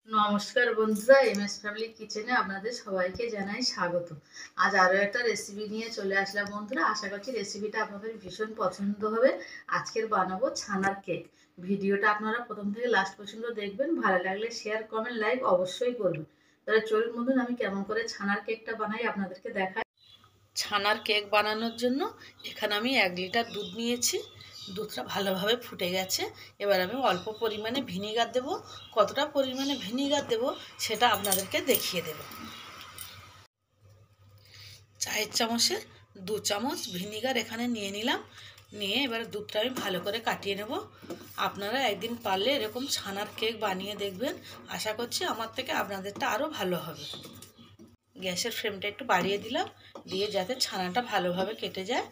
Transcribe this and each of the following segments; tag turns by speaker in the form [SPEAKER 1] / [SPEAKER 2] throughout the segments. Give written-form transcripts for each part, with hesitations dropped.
[SPEAKER 1] নমস্কার বন্ধুরা, MS family কিচেনে আপনাদের সবাইকে জানাই স্বাগত। আজ আরও একটা রেসিপি নিয়ে চলে আসলাম বন্ধুরা। আশা করছি রেসিপিটা আপনাদের ভীষণ পছন্দ হবে। আজকের বানাবো ছানার কেক। ভিডিওটা আপনারা প্রথম থেকে লাস্ট পর্যন্ত দেখবেন। ভালো লাগলে শেয়ার, কমেন্ট, লাইক অবশ্যই করবেন। তাহলে চলুন বন্ধুরা, আমি কেমন করে ছানার কেকটা বানাই আপনাদেরকে দেখাই। ছানার কেক বানানোর জন্য এখানে আমি 1 লিটার দুধ নিয়েছি। দুধটা ভালোভাবে ফুটে গেছে। এবার আমি অল্প পরিমাণে ভিনিগার দেব। কতটা পরিমাণে ভিনিগার দেব সেটা আপনাদেরকে দেখিয়ে দেব। চায়ের চামচে 2 চামচ ভিনিগার এখানে নিয়ে নিলাম। নিয়ে এবার দুধটা আমি ভালো করে কাটিয়ে নেব। আপনারা একদিন পারলে এরকম ছানার কেক বানিয়ে দেখবেন। আশা করছি আমার থেকে আপনাদেরটা আরও ভালো হবে। গ্যাসের ফ্লেমটা একটু বাড়িয়ে দিলাম, দিয়ে যাতে ছানাটা ভালোভাবে কেটে যায়।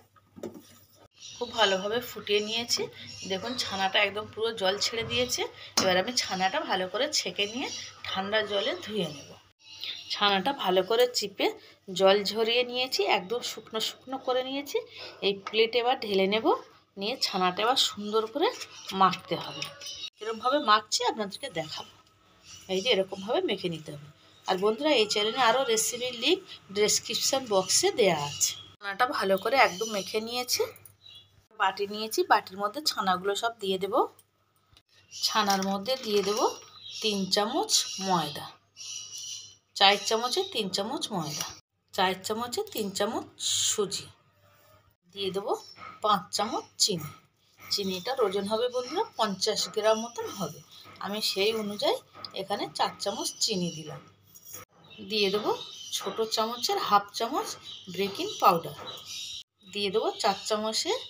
[SPEAKER 1] খুব ভালোভাবে ফুটিয়ে নিয়েছি। দেখুন ছানাটা একদম পুরো জল ছেড়ে দিয়েছে। এবার আমি ছানাটা ভালো করে ছেঁকে নিয়ে ঠান্ডা জলে ধুয়ে নেব। ছানাটা ভালো করে চিপে জল ঝরিয়ে নিয়েছি, একদম শুকনো শুকনো করে নিয়েছি। এই প্লেটে এবার ঢেলে নেব। নিয়ে ছানাটা এবার সুন্দর করে মাখতে হবে। এরকমভাবে মাখছি আপনাদেরকে দেখাবো। এই যে এরকমভাবে মেখে নিতে হবে। আর বন্ধুরা, এই চ্যানেলে আরও রেসিপির লিঙ্ক ডেসক্রিপশন বক্সে দেওয়া আছে। ছানাটা ভালো করে একদম মেখে নিয়েছি। বাটি নিয়েছি, বাটির মধ্যে ছানাগুলো সব দিয়ে দেব। ছানার মধ্যে দিয়ে দেব 3 চামচ ময়দা, চায়ের চামচে 3 চামচ ময়দা, চায়ের চামচে 3 চামচ সুজি, দিয়ে দেব 5 চামচ চিনি। চিনিটার ওজন হবে বন্ধুরা 50 গ্রাম মতন হবে। আমি সেই অনুযায়ী এখানে 4 চামচ চিনি দিলাম। দিয়ে দেব ছোট চামচের হাফ চামচ বেকিং পাউডার। দিয়ে দেবো 4 চামচের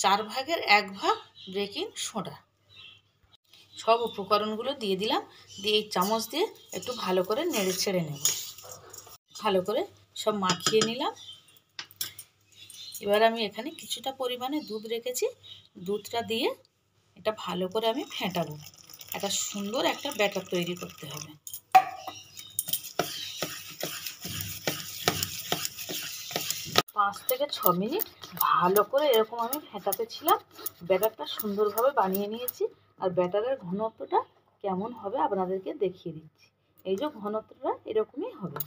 [SPEAKER 1] 4 ভাগের 1 ভাগ বেকিং সোডা। সব উপকরণগুলো দিয়ে দিলাম। দিয়ে এই চামচ দিয়ে একটু ভালো করে নেড়ে ছেড়ে নেব। ভালো করে সব মাখিয়ে নিলাম। এবার আমি এখানে কিছুটা পরিমাণে দুধ রেখেছি। দুধটা দিয়ে এটা ভালো করে আমি ফেটাবো। একটা সুন্দর একটা ব্যাটার তৈরি করতে হবে। 5 থেকে 6 মিনিট ভালো করে এরকম আমি ফেটাতে ছিলাম। ব্যাটারটা সুন্দরভাবে বানিয়ে নিয়েছি। আর ব্যাটারের ঘনত্বটা কেমন হবে আপনাদেরকে দেখিয়ে দিচ্ছি। এই যে ঘনত্বটা এরকমই হবে।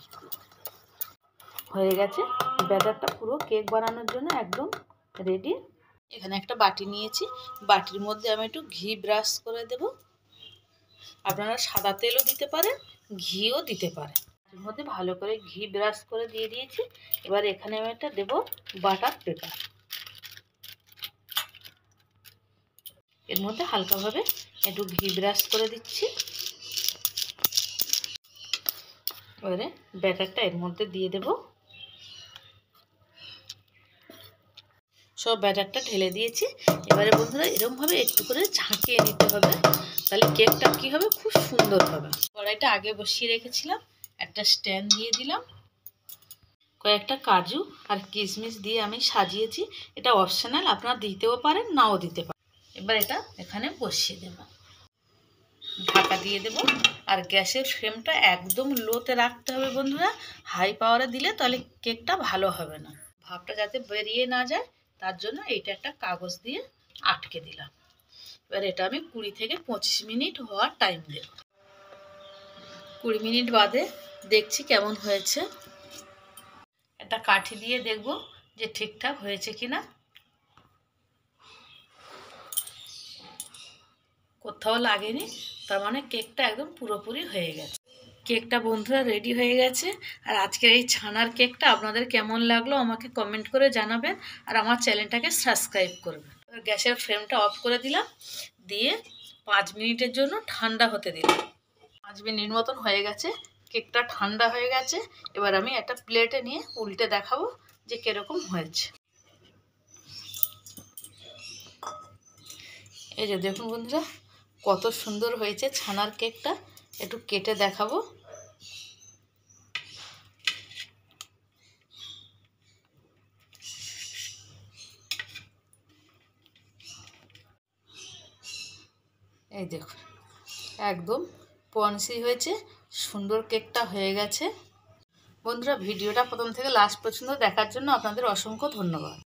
[SPEAKER 1] হয়ে গেছে ব্যাটারটা পুরো কেক বানানোর জন্য একদম রেডি। এখানে একটা বাটি নিয়েছি। বাটির মধ্যে আমি একটু ঘি ব্রাশ করে দেব। আপনারা সাদা তেলও দিতে পারেন, ঘিও দিতে পারেন। এর মধ্যে ভালো করে ঘি ব্রাশ করে দিয়ে দিয়েছি। এবার এখানে আমি একটা দেব বাটার পেপার। এর মধ্যে হালকাভাবে একটু ঘি ব্রাশ করে দিচ্ছি। এবারে ব্যাটারটা এর মধ্যে দিয়ে দেব। সব ব্যাটারটা ঢেলে দিয়েছি। এবারে বন্ধুরা এরকমভাবে একটু করে ঝাঁকিয়ে নিতে হবে। তাহলে কেকটা কী হবে, খুব সুন্দর হবে। কড়াইটা আগে বসিয়ে রেখেছিলাম। একটা স্ট্যান্ড দিয়ে দিলাম। কয়েকটা কাজু আর কিশমিশ দিয়ে আমি সাজিয়েছি। এটা অপশনাল, আপনারা দিতেও পারেন, নাও দিতে পারেন। এবার এটা এখানে বসিয়ে দেব। ঢাকা দিয়ে দেব। আর গ্যাসের ফ্লেমটা একদম লোতে রাখতে হবে বন্ধুরা। হাই পাওয়ারে দিলে তাহলে কেকটা ভালো হবে না। ভাপটা যাতে বেরিয়ে না যায় তার জন্য এইটা একটা কাগজ দিয়ে আটকে দিলাম। এবার এটা আমি 20 থেকে 25 মিনিট হওয়ার টাইম দেব। 20 মিনিট বাদে দেখছি কেমন হয়েছে। একটা কাঠি দিয়ে দেখব যে ঠিকঠাক হয়েছে কিনা। কোথাও লাগেনি, তার মানে কেকটা একদম পুরোপুরি হয়ে গেছে। কেকটা বন্ধুরা রেডি হয়ে গেছে। আর আজকের এই ছানার কেকটা আপনাদের কেমন লাগলো আমাকে কমেন্ট করে জানাবেন। আর আমার চ্যানেলটাকে সাবস্ক্রাইব করবেন। গ্যাসের ফ্লেমটা অফ করে দিলাম। দিয়ে 5 মিনিটের জন্য ঠান্ডা হতে দিলাম। 5 মিনিট মতন হয়ে গেছে। কেকটা ঠান্ডা হয়ে গেছে। এবার আমি একটা প্লেটে নিয়ে উল্টে দেখাবো যে কীরকম হয়েছে। এই যে দেখুন বন্ধুরা, কত সুন্দর হয়েছে ছানার কেকটা। একটু কেটে দেখাবো। এই দেখুন একদম স্পঞ্জি হয়েছে, সুন্দর কেকটা হয়ে গেছে। বন্ধুরা, ভিডিওটা প্রথম থেকে লাস্ট পর্যন্ত দেখার জন্য আপনাদের অসংখ্য ধন্যবাদ।